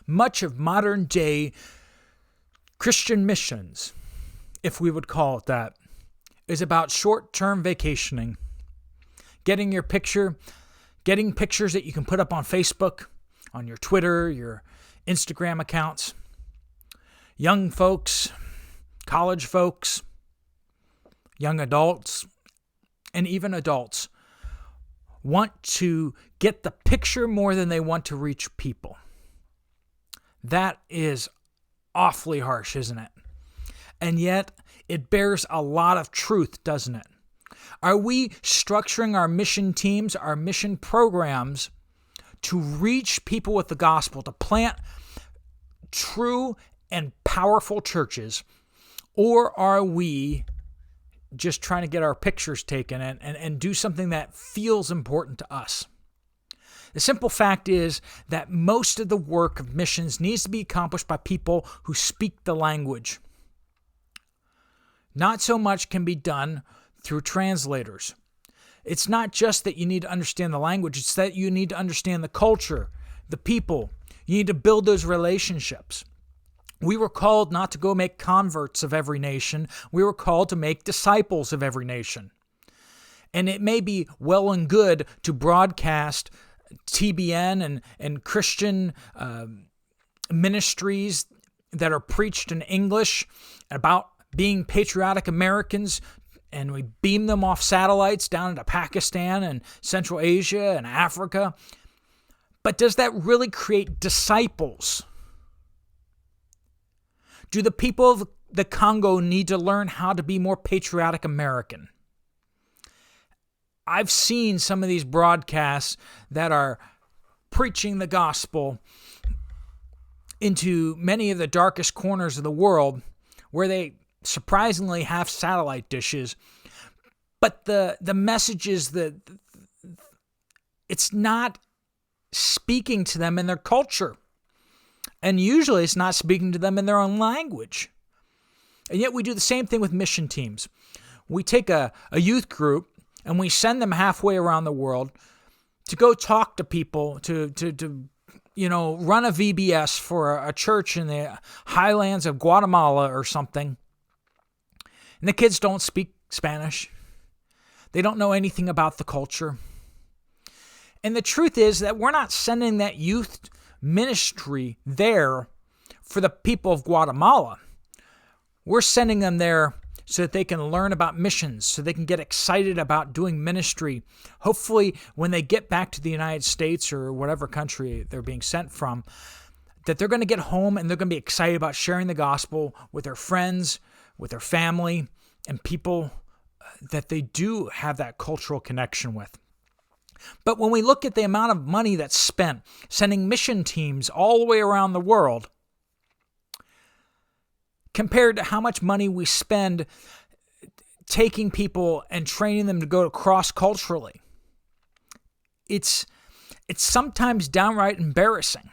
much of modern day Christian missions, if we would call it that, is about short-term vacationing. Getting pictures that you can put up on Facebook, on your Twitter, your Instagram accounts. Young folks, college folks, young adults, and even adults want to get the picture more than they want to reach people. That is awfully harsh, isn't it? And yet, it bears a lot of truth, doesn't it? Are we structuring our mission teams, our mission programs to reach people with the gospel, to plant true and powerful churches? Or are we just trying to get our pictures taken and do something that feels important to us? The simple fact is that most of the work of missions needs to be accomplished by people who speak the language. Not so much can be done through translators. It's not just that you need to understand the language, it's that you need to understand the culture, the people. You need to build those relationships. We were called not to go make converts of every nation. We were called to make disciples of every nation. And it may be well and good to broadcast TBN and Christian ministries that are preached in English about being patriotic Americans, and we beam them off satellites down into Pakistan and Central Asia and Africa. But does that really create disciples? Do the people of the Congo need to learn how to be more patriotic American? I've seen some of these broadcasts that are preaching the gospel into many of the darkest corners of the world where they surprisingly have satellite dishes, but the message is that it's not speaking to them in their culture. And usually it's not speaking to them in their own language. And yet we do the same thing with mission teams. We take a youth group and we send them halfway around the world to go talk to people, to run a VBS for a church in the highlands of Guatemala or something. And the kids don't speak Spanish. They don't know anything about the culture. And the truth is that we're not sending that youth ministry there for the people of Guatemala. We're sending them there so that they can learn about missions, so they can get excited about doing ministry. Hopefully, when they get back to the United States or whatever country they're being sent from, that they're going to get home and they're going to be excited about sharing the gospel with their friends, with their family, and people that they do have that cultural connection with. But when we look at the amount of money that's spent sending mission teams all the way around the world, compared to how much money we spend taking people and training them to go cross-culturally, it's sometimes downright embarrassing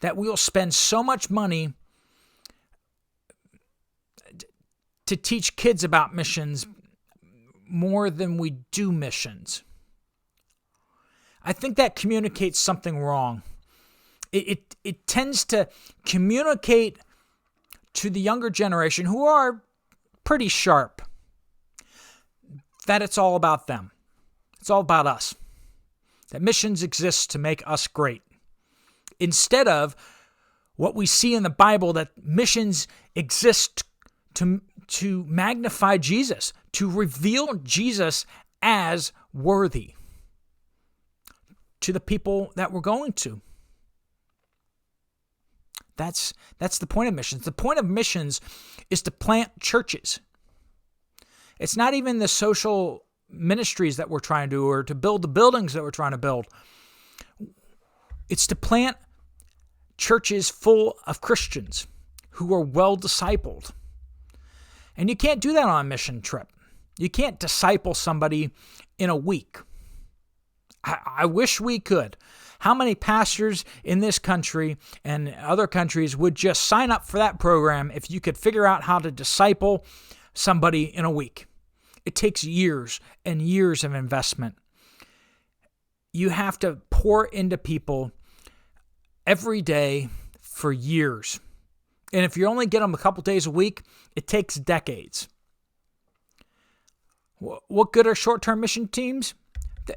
that we'll spend so much money to teach kids about missions more than we do missions. I think that communicates something wrong. It tends to communicate to the younger generation, who are pretty sharp, that it's all about them. It's all about us. That missions exist to make us great. Instead of what we see in the Bible, that missions exist to magnify Jesus, to reveal Jesus as worthy to the people that we're going to. That's the point of missions. The point of missions is to plant churches. It's not even the social ministries that we're trying to do or to build the buildings that we're trying to build. It's to plant churches full of Christians who are well discipled. And you can't do that on a mission trip. You can't disciple somebody in a week. I wish we could. How many pastors in this country and other countries would just sign up for that program if you could figure out how to disciple somebody in a week? It takes years and years of investment. You have to pour into people every day for years. And if you only get them a couple days a week, it takes decades. What good are short-term mission teams?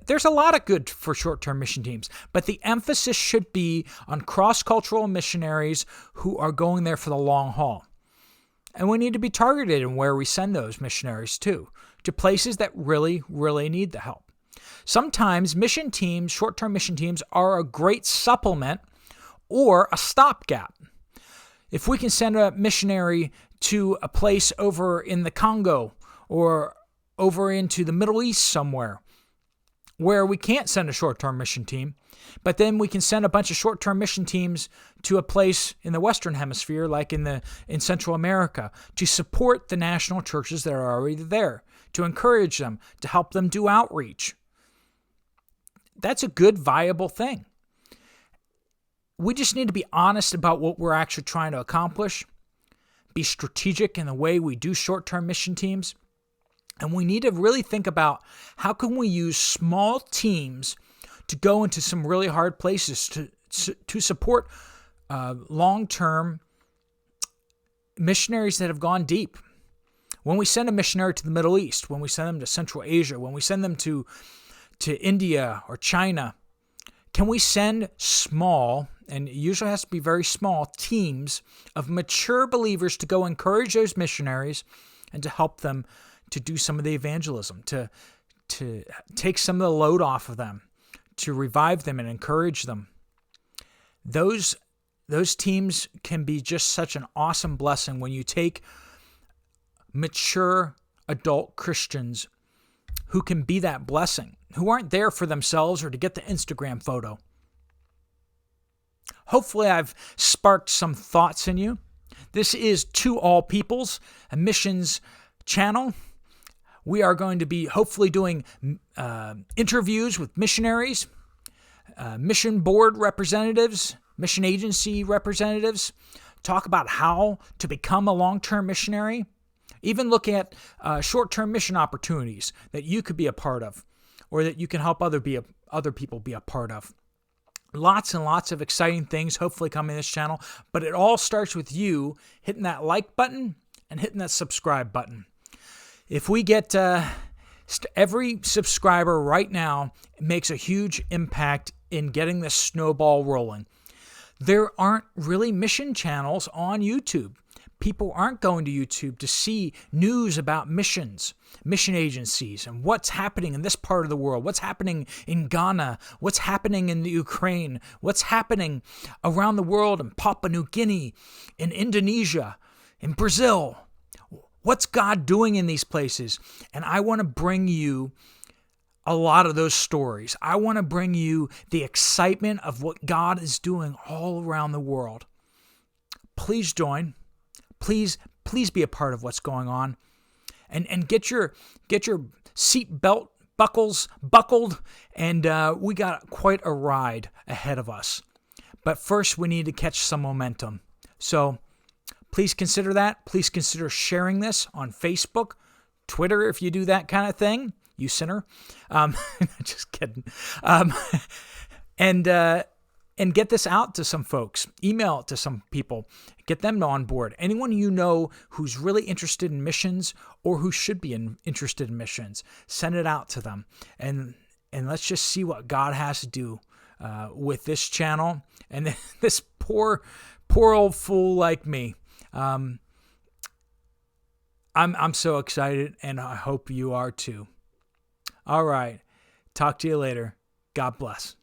There's a lot of good for short-term mission teams, but the emphasis should be on cross-cultural missionaries who are going there for the long haul. And we need to be targeted in where we send those missionaries to places that really, really need the help. Sometimes mission teams, short-term mission teams, are a great supplement or a stopgap. If we can send a missionary to a place over in the Congo or over into the Middle East somewhere where we can't send a short-term mission team, but then we can send a bunch of short-term mission teams to a place in the Western Hemisphere, like in Central America, to support the national churches that are already there, to encourage them, to help them do outreach. That's a good, viable thing. We just need to be honest about what we're actually trying to accomplish, be strategic in the way we do short-term mission teams, and we need to really think about how can we use small teams to go into some really hard places to support long-term missionaries that have gone deep. When we send a missionary to the Middle East, when we send them to Central Asia, when we send them to India or China, can we send small, and it usually has to be very small, teams of mature believers to go encourage those missionaries and to help them to do some of the evangelism, to take some of the load off of them, to revive them and encourage them. Those teams can be just such an awesome blessing when you take mature adult Christians who can be that blessing, who aren't there for themselves or to get the Instagram photo. Hopefully I've sparked some thoughts in you. This is To All Peoples, a missions channel. We are going to be hopefully doing interviews with missionaries, mission board representatives, mission agency representatives, talk about how to become a long-term missionary, even looking at short-term mission opportunities that you could be a part of or that you can help other people be a part of. Lots and lots of exciting things hopefully coming to this channel, but it all starts with you hitting that like button and hitting that subscribe button. If we get every subscriber right now, it makes a huge impact in getting this snowball rolling. There aren't really mission channels on YouTube. People aren't going to YouTube to see news about missions, mission agencies, and what's happening in this part of the world, what's happening in Ghana, what's happening in the Ukraine, what's happening around the world in Papua New Guinea, in Indonesia, in Brazil. What's God doing in these places? And I want to bring you a lot of those stories. I want to bring you the excitement of what God is doing all around the world. Please join. Please be a part of what's going on. And get your seat belt buckles buckled, and we got quite a ride ahead of us. But first, we need to catch some momentum. So please consider that. Please consider sharing this on Facebook, Twitter, if you do that kind of thing, you sinner. Just kidding. And get this out to some folks. Email it to some people. Get them on board. Anyone you know who's really interested in missions or who should be interested in missions, send it out to them. And let's just see what God has to do with this channel and this poor old fool like me. I'm so excited, and I hope you are too. All right. Talk to you later. God bless.